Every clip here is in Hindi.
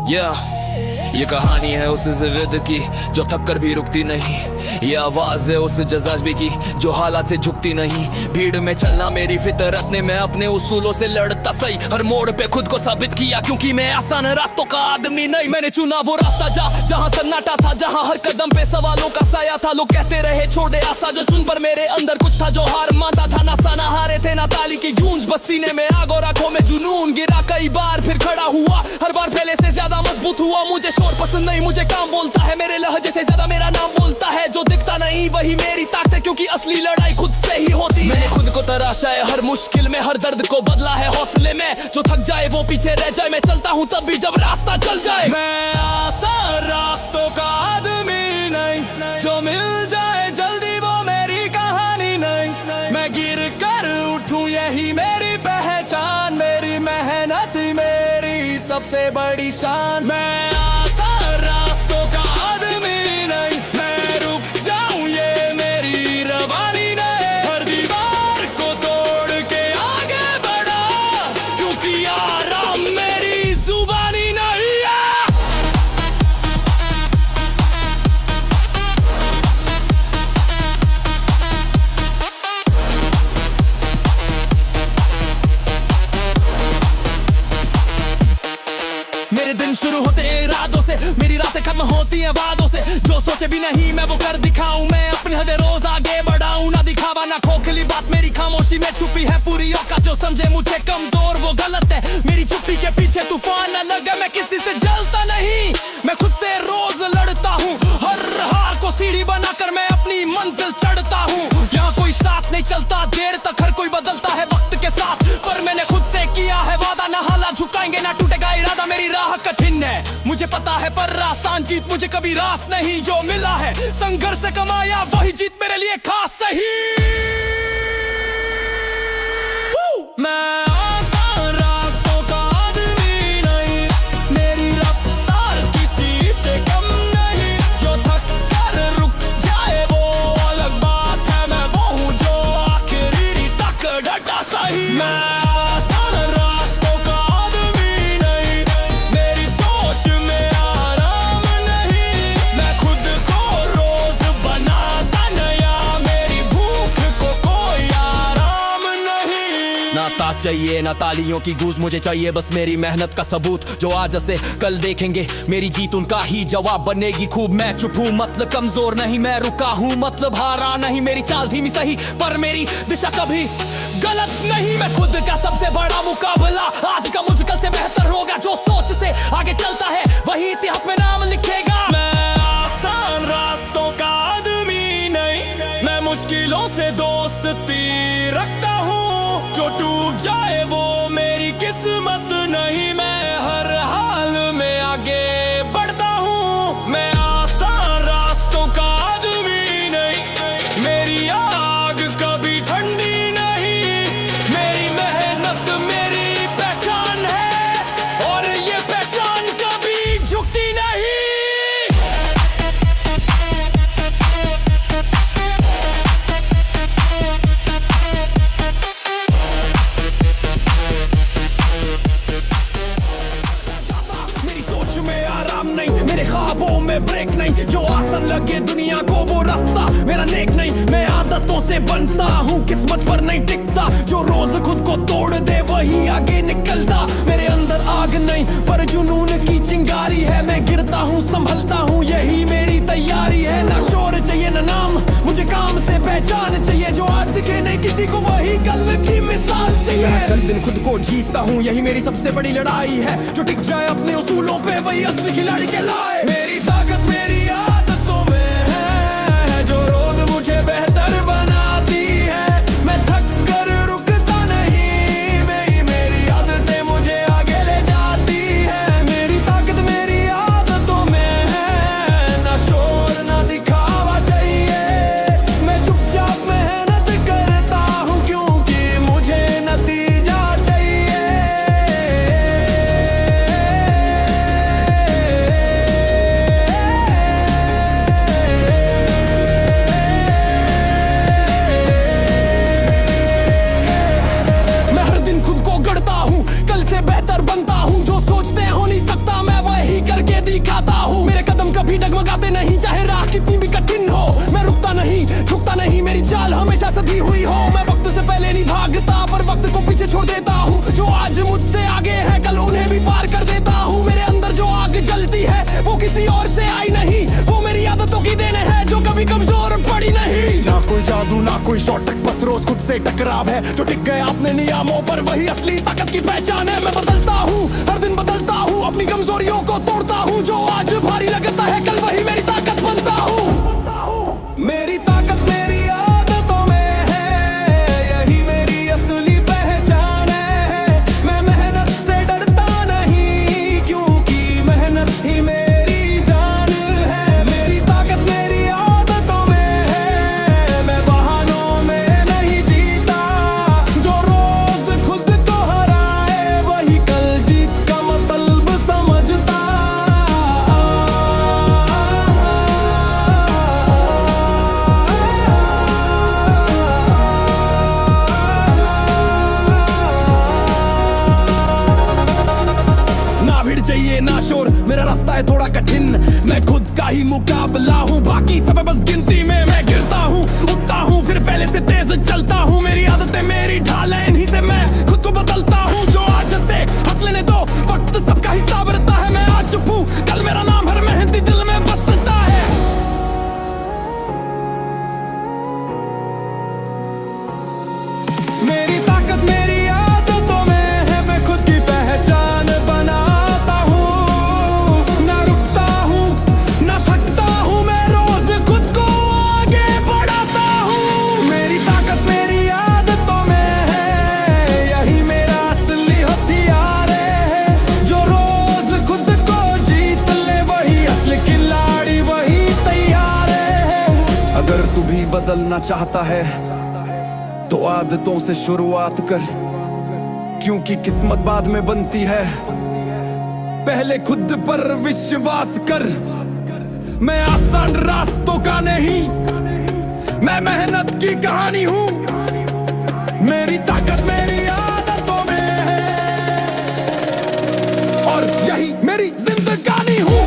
ये कहानी है उस जिद की जो थक कर भी रुकती नहीं। ये आवाज है उस जज्बे की जो हालात से झुकती नहीं। भीड़ में चलना मेरी फितरत ने, मैं अपने उसूलों से लड़ता सही। हर मोड़ पे खुद को साबित किया क्योंकि मैं आसान रास्तों का आदमी नहीं। मैंने चुना वो रास्ता जहाँ सन्नाटा था, जहाँ हर कदम पे सवालों का साया था। लोग कहते रहे छोड़ दे आशा जो चुन, पर मेरे अंदर कुछ था जो हार मानता था। ना साना हारे थे ना ताली की गूंज, बस सीने में आग और आंखों में जुनून। गिरा कई बार फिर खड़ा हुआ, हर बार पहले से ज्यादा मजबूत हुआ। मुझे शोर पसंद नहीं, मुझे काम बोलता है। मेरे लहजे से ज्यादा मेरा नाम बोलता है। जो दिखता नहीं वही मेरी ताकत है, क्योंकि असली लड़ाई खुद से ही होती है। मैंने खुद को तराशा है हर मुश्किल में, हर दर्द को बदला है हौसले में। जो थक जाए वो पीछे रह जाए, मैं चलता हूँ तब भी जब रास्ता चल जाए। मैं आसान रास्तों का आदमी नहीं, जो मिल जाए जल्दी वो मेरी कहानी नहीं। मैं गिर कर उठूं यही मेरी पहचान, मेरी मेहनत मेरी सबसे बड़ी शान। मैं आसान रास्तों का आदमी नहीं, मैं रुक जाऊं ये मेरी रवानी नहीं। हर दीवार को तोड़ के आगे बढ़ा, क्योंकि आराम मेरी जुबानी नहीं है। मेरे दिन शुरू होते हैं इरादों से, मेरी रातें खत्म होती हैं वादों से। जो सोचे भी नहीं मैं वो कर दिखाऊं, मैं अपनी हदें रोज आगे बढ़ाऊं। ना दिखावा ना खोखली बात, मेरी खामोशी में छुपी है पूरी औकात। जो समझे मुझे कमजोर वो गलत है, मेरी चुप्पी के पीछे तूफान न लगे। मैं किसी से जलता नहीं, मैं खुद से रोज लड़ता हूँ। हर हार को सीढ़ी बनाकर मैं अपनी मंजिल चढ़ता हूँ। यहाँ कोई साथ नहीं चलता देर तक, हर कोई बदलता है वक्त के साथ। पर मैंने खुद से किया है वादा, ना हालात झुकाएंगे ना टूटेगा इरादा। मेरी राह कठिन है मुझे पता है, पर आसान जीत मुझे कभी रास नहीं। जो मिला है संघर्ष से कमाया वही जीत मेरे लिए खास सही। मैं आसान रास्तों का आदमी नहीं, मेरी रफ्तार किसी से कम नहीं। जो थक कर रुक जाए वो अलग बात है, मैं वो हूँ जो आखिरी तक डटा सही। मैं आसान रास्तों का आदमी नहीं, मेरी सोच में आराम नहीं। मैं खुद को रोज बनाता नया, मेरी भूख को कोई आराम नहीं। ना ताज चाहिए ना तालियों की गूंज, मुझे चाहिए बस मेरी मेहनत का सबूत। जो आज से कल देखेंगे मेरी जीत उनका ही जवाब बनेगी खूब। मैं चुप हूँ मतलब कमजोर नहीं, मैं रुका हूँ मतलब हारा नहीं। मेरी चाल धीमी सही पर मेरी दिशा कभी गलत नहीं। मैं खुद का सबसे बड़ा मुकाबला आज का मुझ कल से बेहतर होगा। जो सोच से आगे चलता है वही इतिहास में नाम लिखेगा। मैं आसान रास्तों का आदमी नहीं, मैं मुश्किलों से दोस्ती रखता हूँ। जो टूट जाए वो मेरी किस्मत नहीं, मैं हर हाल में आगे बढ़ता हूँ। मैं आसान रास्तों का आदमी नहीं, मेरी आग कभी ठंडी नहीं। मेरी मेहनत मेरी पहचान है, और ये पहचान कभी झुकती नहीं। मेरी सोच में आराम नहीं, मेरे ख्वाबों में ब्रेक नहीं। जो आसान लगे दुनिया को वो रास्ता मेरा नेक नहीं। मैं आदतों से बनता हूँ किस्मत पर नहीं टिकता। जो रोज खुद को तोड़ दे वही आगे निकलता। मेरे अंदर आग नहीं पर जुनून की चिंगारी है। मैं गिरता हूँ संभलता हूँ यही मेरी तैयारी है। ना शोर चाहिए ना नाम, मुझे काम से पहचान चाहिए। जो आज दिखे नहीं किसी को वही कल की मिसाल चाहिए। हर दिन खुद को जीतता हूँ यही मेरी सबसे बड़ी लड़ाई है। जो टिक जाए अपने उसूलों पे वही असली खिलाड़ी कहलाए। मेरी ताकत मेरी आदतों में है, जो रोज मुझे बेहतर बनाती है। मैं थक कर रुकता नहीं, मेरी आदतें मुझे आगे ले जाती है। मेरी ताकत मेरी आदतों में है, ना शोर ना दिखावा चाहिए। मैं चुपचाप मेहनत करता हूँ क्योंकि मुझे नतीजा चाहिए। जादू ना कोई शॉर्टकट, बस रोज खुद से टकराव है। जो टिक गए अपने नियमों पर वही असली ताकत की पहचान है। मैं बदलता हूँ, हर दिन बदलता हूँ, अपनी कमजोरियों को तोड़ता हूँ। जो आज भारी लगता है कल वही मेरी ताकत बनता हूँ। मेरी ताकत मेरी आदतों में है, यही मेरी असली पहचान है। मैं मेहनत से डरता नहीं, क्योंकि मेहनत ही मेरी जान है। मेरी ताकत मेरी आदतों में है, मैं बहानों में नहीं जीता। जो रोज खुद को हराए वही कल जीत का मतलब समझता। ना भीड़ चाहिए ना शोर, मेरा रास्ता है थोड़ा कठिन। मैं खुद का ही मुकाबला हूँ, बाकी सब बस गिनती में। मैं गिरता हूँ, उठता हूँ, फिर पहले से तेज चलता हूँ। मेरी आदतें मेरी ढाल है, इन्हीं से मैं खुद को बदलता हूँ। जो आज से हंस लेने दो, वक्त सबका हिसाब रहता है। मैं आज चुप हूँ, कल मेरा नाम हर मेहनती दिल में बसता है। मेरी ताकत मेरी आदतों में है, मैं खुद की पहचान बनाता हूँ। ना रुकता हूँ, ना थकता हूँ, मैं रोज खुद को आगे बढ़ाता हूँ। मेरी ताकत मेरी आदतों में है, यही मेरा असली हथियार है। जो रोज खुद को जीत ले वही असली खिलाड़ी, वही तैयार है। अगर तू भी बदलना चाहता है तो आदतों से शुरुआत कर, क्योंकि किस्मत बाद में बनती है। पहले खुद पर विश्वास कर। मैं आसान रास्तों का नहीं, मैं मेहनत की कहानी हूँ। मेरी ताकत मेरी आदतों में है, और यही मेरी जिंदगानी हूँ।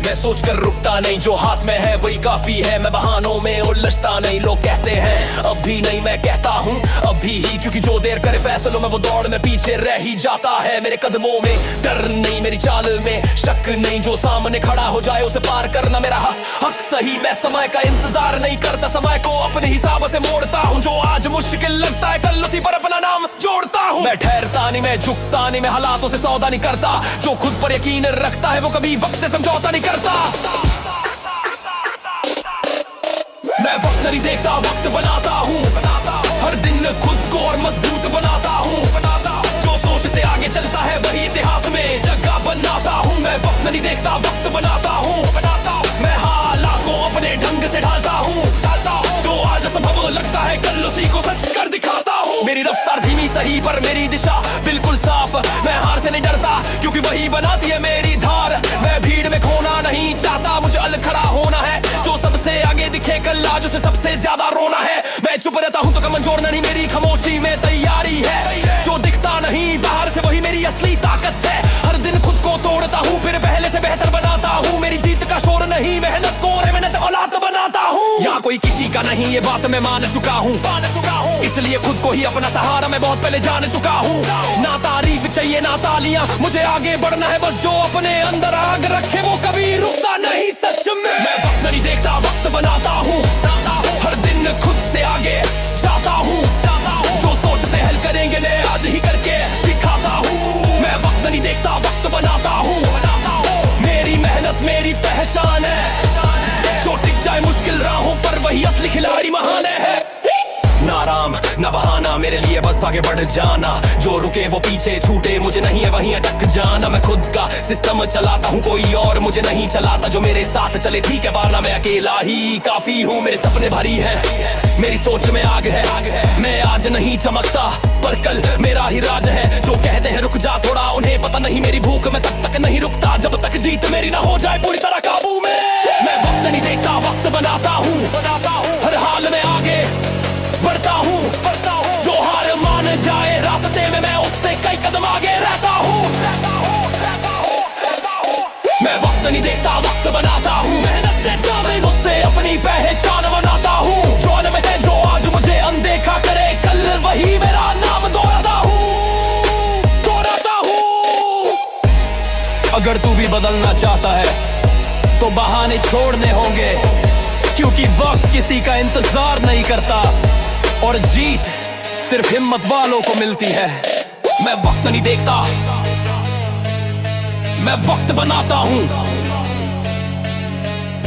मैं सोच कर रुकता नहीं, जो हाथ में है वही काफी है। मैं बहानों में उलझता नहीं, लोग कहते हैं अब भी नहीं, मैं कहता हूँ अभी ही। क्योंकि जो देर करे फैसलों में वो दौड़ में पीछे रह ही जाता है। मेरे कदमों में डर नहीं, मेरी चाल में शक नहीं। जो सामने खड़ा हो जाए उसे पार करना मेरा हक सही। मैं समय का इंतजार नहीं करता, समय को अपने हिसाब से मोड़ता हूँ। जो आज मुश्किल लगता है कल उसी पर अपना नाम जोड़ता हूँ। मैं ठहरता नहीं, मैं झुकता नहीं, मैं हालातों से सौदा नहीं करता। जो खुद पर यकीन रखता है वो कभी वक्त से समझौता नहीं करता। मैं वक्त नहीं देखता, वक्त बनाता हूँ। हर दिन खुद को और मजबूत बनाता हूँ। जो सोच से आगे चलता है वही इतिहास में जगह बनाता हूँ। मैं वक्त नहीं देखता, वक्त बनाता हूँ। मैं हालात को अपने ढंग से ढालता हूँ। जो आज असंभव लगता है कल उसी को सच कर दिखाता हूँ। मेरी रफ्तार धीमी सही पर मेरी दिशा बिल्कुल साफ। मैं हार से नहीं डरता, क्योंकि वही बनाती है मेरी धार। मैं भीड़ में खोना नहीं चाहता, मुझे अलग खड़ा होना है। जो सबसे आगे दिखे कल आज उसे सबसे ज्यादा रोना है। मैं चुप रहता हूँ तो कमजोर नहीं, मेरी खामोशी में तैयारी है। जो दिखता नहीं बाहर से वही मेरी असली ताकत है। हर दिन खुद को तोड़ता हूँ, फिर पहले से बेहतर बनाता हूँ। मेरी जीत का शोर नहीं, मेहनत को और मेहनत औलाद बनाता हूँ। यहाँ कोई किसी का नहीं, ये बात मैं मान चुका हूँ। इसलिए खुद को ही अपना सहारा मैं बहुत पहले जान चुका हूँ। ना तारीफ चाहिए ना तालियां, मुझे आगे बढ़ना है बस। जो अपने अंदर आग रखे वो कभी रुकता नहीं सच में। मैं वक्त नहीं देखता, वक्त बनाता हूँ। हर दिन खुद से आगे जाता हूँ। जो सोचते हल करेंगे मैं आज ही करके दिखाता हूँ। मैं वक्त नहीं देखता, वक्त बनाता हूँ। मेरी मेहनत मेरी पहचान है। जो टिक जाए मुश्किल राहों पर वही असली खिलाड़ी महान है। ना आराम ना बहाना, मेरे लिए बस आगे बढ़ जाना। जो रुके वो पीछे छूटे, मुझे नहीं है वहीं अटक जाना। मैं खुद का सिस्टम चलाता हूँ, कोई और मुझे नहीं चलाता। जो मेरे साथ चले ठीक है, वरना मैं अकेला ही काफी हूँ। मेरे सपने भारी हैं, मेरी सोच में आग है। मैं आज नहीं चमकता पर कल मेरा ही राज है। जो कहते हैं रुक जा थोड़ा, उन्हें पता नहीं मेरी भूख मैं तब तक नहीं रुकता जब तक जीत मेरी ना हो जाए पूरी तरह काबू में। मैं वक्त नहीं देखता, वक्त बनाता हूँ। हर हाल में आगे बढ़ता हूँ। जो हार मान जाए रास्ते में मैं उससे कई कदम आगे रहता हूँ। मैं वक्त नहीं देखता, वक्त बनाता हूँ। मेहनत से जावे मुझसे अपनी पहचान बनाता हूँ। जो में है जो आज मुझे अनदेखा करे कल वही मेरा बदलना चाहता है तो बहाने छोड़ने होंगे, क्योंकि वक्त किसी का इंतजार नहीं करता और जीत सिर्फ हिम्मत वालों को मिलती है। मैं वक्त नहीं देखता, मैं वक्त बनाता हूं,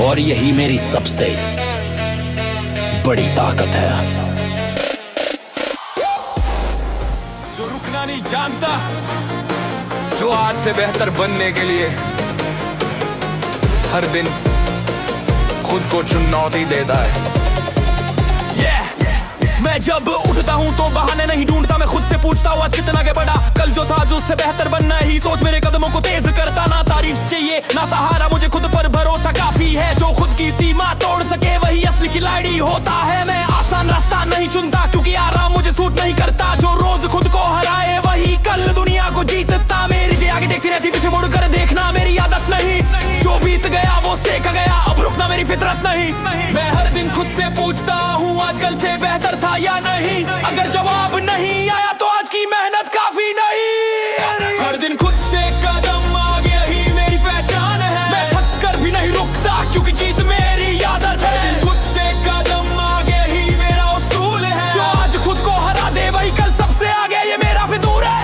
और यही मेरी सबसे बड़ी ताकत है। जो रुकना नहीं जानता, जो आज से बेहतर बनने के लिए हर दिन खुद को चुनौती देता है। मैं जब उठता हूँ तो बहाने नहीं ढूंढता, मैं खुद से पूछता हूँ आज कितना आगे बढ़ा, कल जो था जो उससे बेहतर बनना ही सोच मेरे कदमों को तेज करता। ना तारीफ चाहिए ना सहारा, मुझे खुद पर भरोसा काफी है। जो खुद की सीमा तोड़ सके वही असली खिलाड़ी होता है। मैं आसान रास्ता नहीं चुनता क्योंकि आराम मुझे सूट नहीं करता। जो रोज खुद को हराए वही कल दुनिया को जीतता। मेरी जे आगे देखती रहती, पीछे मुड़ कर देखना मेरी आदत नहीं। जो बीत गया वो सेका गया, अब रुकना मेरी फितरत नहीं। मैं हर दिन खुद से पूछता हूँ आज कल से बेहतर था या नहीं। अगर जवाब नहीं आया तो आज की मेहनत काफी नहीं। हर दिन खुद से कदम आगे ही मेरी पहचान है। मैं थक कर भी नहीं रुकता क्योंकि जीत मेरी आदत है। खुद से कदम आगे ही मेरा उसूल है। जो आज खुद को हरा दे वही कल सबसे आगे, ये मेरा फितूर है।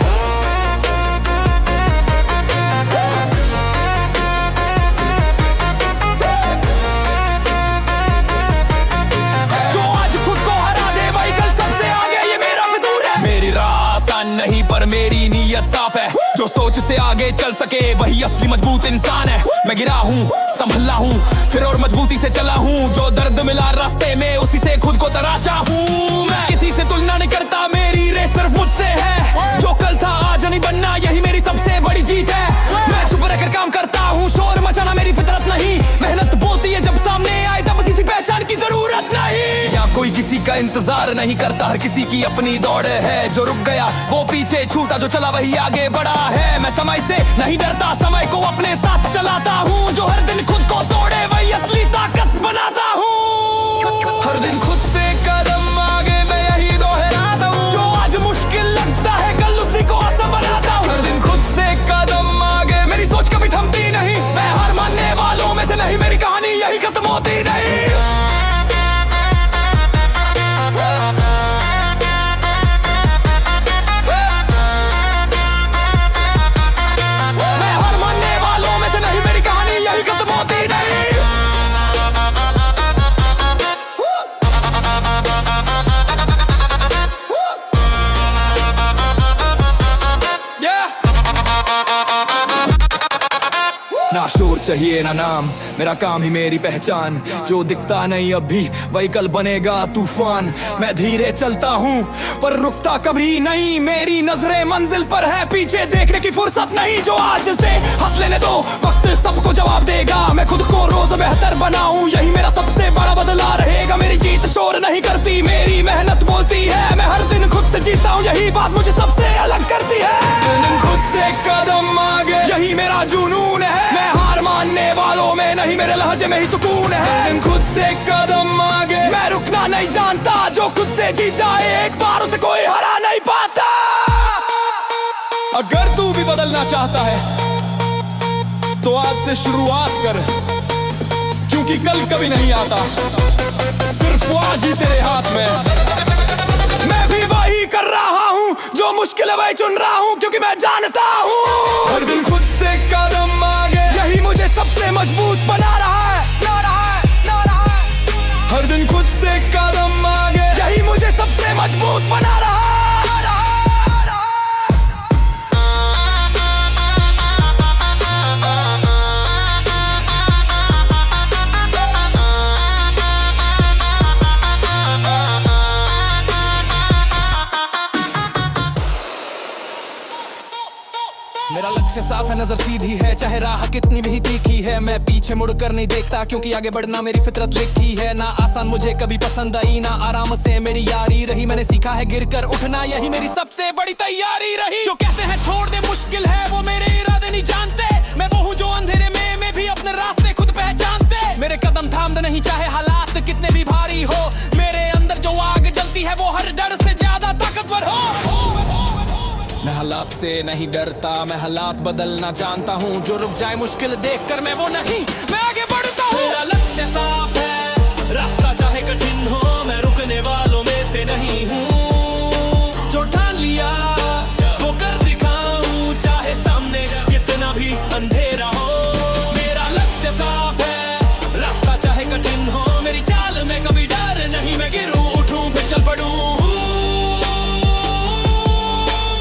नहीं पर मेरी नीयत साफ है। जो सोच से आगे चल सके वही असली मजबूत इंसान है। मैं गिरा हूँ, संभला हूँ, फिर और मजबूती से चला हूँ। जो दर्द मिला रास्ते में उसी से खुद को तराशा हूँ। मैं किसी से तुलना नहीं करता, मेरी रेस सिर्फ मुझसे है। जो कल था आज नहीं बनना, यही मेरी सबसे बड़ी जीत है। मैं चुप रहकर काम करता हूँ, शोर मचाना मेरी फितरत नहीं। मेहनत बोलती है जब सामने आए तब किसी पहचान की जरूरत नहीं। यहाँ कोई किसी का इंतजार नहीं करता, हर किसी की अपनी दौड़ है। जो रुक गया वो पीछे छूटा, जो चला वही आगे बढ़ा है। मैं समय से नहीं डरता, समय को अपने साथ चलाता हूँ। जो हर दिन खुद को तोड़े वही असली ताकत बनाता हूँ। हर दिन खुद से कदम आगे मैं यही दोहराता हूँ। जो आज मुश्किल लगता है कल उसी को आसान बनाता हूँ। हर दिन खुद से कदम आगे, मेरी सोच कभी थमती नहीं। मैं हार मानने वालों में से नहीं, मेरी कहानी यही खत्म होती नहीं। ना शोर चाहिए ना नाम, मेरा काम ही मेरी पहचान। जो दिखता नहीं अभी वही कल बनेगा तूफान। मैं धीरे चलता हूँ पर रुकता कभी नहीं। मेरी नजरें मंजिल पर है, पीछे देखने की फुर्सत नहीं। जो आज से हंस लेने दो, वक्त सबको जवाब देगा। मैं खुद को रोज बेहतर बनाऊं, यही मेरा सबसे बड़ा बदला रहेगा। मेरी जीत शोर नहीं करती, मेरी मेहनत बोलती है। मैं हर दिन खुद से जीता हूँ, यही बात मुझे सबसे अलग करती है। खुद से कदम आगे यही मेरा जुनून है। मैं हार मानने वालों में नहीं, मेरे लहजे में ही सुकून है। खुद से कदम आगे मैं रुकना नहीं जानता। जो खुद से जीत जाए एक बार उसे कोई हरा नहीं पाता। अगर तू भी बदलना चाहता है तो आज से शुरुआत कर, क्योंकि कल कभी नहीं आता, सिर्फ आज ही तेरे हाथ में। मैं भी वही कर रहा हूँ जो मुश्किल है वही चुन रहा हूँ, क्योंकि मैं जानता हूँ हर दिन खुद से कदम आगे यही मुझे सबसे मजबूत बना रहा है। हर दिन खुद से कदम आगे यही मुझे सबसे मजबूत बना रहा है। मेरा लक्ष्य साफ है, नजर सीधी है, चाहे राह कितनी भी तीखी है। मैं पीछे मुड़कर नहीं देखता क्योंकि आगे बढ़ना मेरी फितरत लिखी है। ना आसान मुझे कभी पसंद आई, ना आराम से मेरी यारी रही। मैंने सीखा है गिरकर उठना, यही मेरी सबसे बड़ी तैयारी रही। जो कहते हैं छोड़ दे मुश्किल है, वो मेरे इरादे नहीं जानते। मैं वो हूँ जो अंधेरे में भी अपने रास्ते खुद पहचानते। मेरे कदम थामने नहीं, चाहे हालात कितने भी भारी हो। मेरे अंदर जो आग जलती है वो हर डर से ज्यादा ताकतवर हो। मैं हालात हालात से नहीं डरता, मैं हालात बदलना जानता हूँ। जो रुक जाए मुश्किल देखकर मैं वो नहीं, मैं आगे बढ़ता हूँ। मेरा लक्ष्य साफ है, रास्ता चाहे कठिन हो, मैं रुकने वालों में से नहीं हूँ। जो ठान लिया वो कर दिखाऊं, चाहे सामने कितना भी अंधेरा हो। मेरा लक्ष्य साफ है, रास्ता चाहे कठिन हो, मेरी चाल में कभी डर नहीं। मैं गिरूं उठूं फिर चल पड़ूं,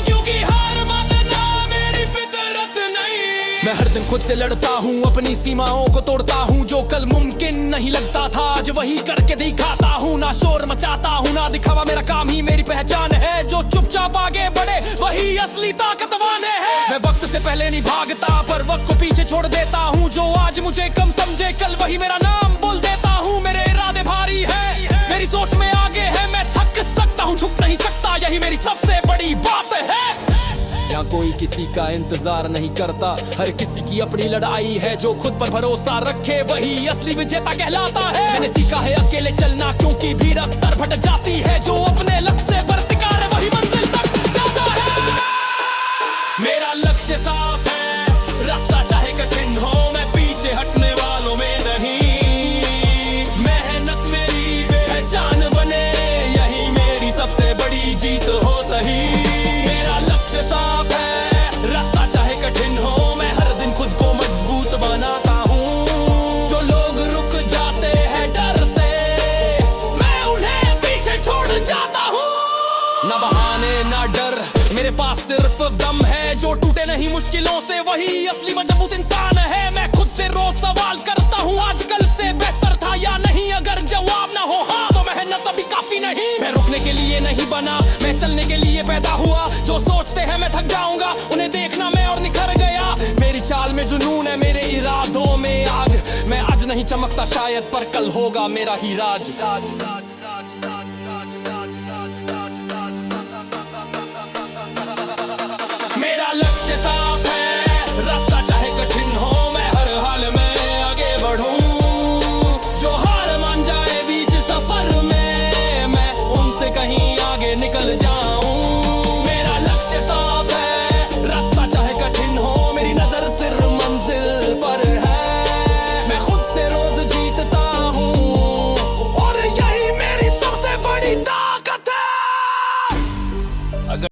क्योंकि हार मानना मेरी फितरत नहीं। मैं हर दिन खुद से लड़ता हूँ, अपनी सीमाओं को तोड़ता हूँ। जो कल मुमकिन नहीं लगता था, आज वही करके दिखाता हूँ। ना शोर मचाता हूँ ना दिखावा, मेरा काम ही मेरी पहचान है। जो चुपचाप आगे बढ़े वही असली ताकतवान है। मैं वक्त से पहले नहीं भागता, पर वक्त को पीछे छोड़ देता हूँ। जो आज मुझे कम समझे, कल वही मेरा नाम बोल देता हूँ। मेरे इरादे भारी है, मेरी सोच में आगे है। मैं थक सकता हूँ, झुक नहीं सकता, यही मेरी सबसे बड़ी बात है। यहाँ कोई किसी का इंतजार नहीं करता, हर किसी की अपनी लड़ाई है। जो खुद पर भरोसा रखे वही असली विजेता कहलाता है। मैंने सीखा है अकेले चलना, क्योंकि भीड़ अक्सर भटक जाती है। जो अपने लक्ष्य से बरकरार है वही मंजिल तक जाता है। मेरा लक्ष्य साफ है, रास्ता चाहे कठिन हो, मैं पीछे हटने वालों में नहीं। मेहनत मेरी पहचान बने, यही मेरी सबसे बड़ी जीत हो सही। मेरा लक्ष्य साफ है, रास्ता चाहे कठिन हो, मैं हर दिन खुद को मजबूत बनाता हूँ। जो लोग रुक जाते हैं डर से, मैं उन्हें पीछे छोड़ जाता हूँ। ना बहाने ना डर, मेरे पास सिर्फ दम है। जो टूटे नहीं मुश्किलों से, वही असली मजबूत इंसान है। मैं खुद से रोज सवाल करता हूँ, आजकल से बेहतर था या नहीं। अगर जवाब ना हो हाँ, तो मेहनत अभी काफी नहीं। मैं रुकने के लिए नहीं बना, मैं चलने के लिए पैदा हुआ। जो सोचते हैं मैं थक जाऊंगा, उन्हें देखना मैं और निखर गया। मेरी चाल में जुनून है, मेरे इरादों में आग। मैं आज नहीं चमकता शायद, पर कल होगा मेरा ही राज।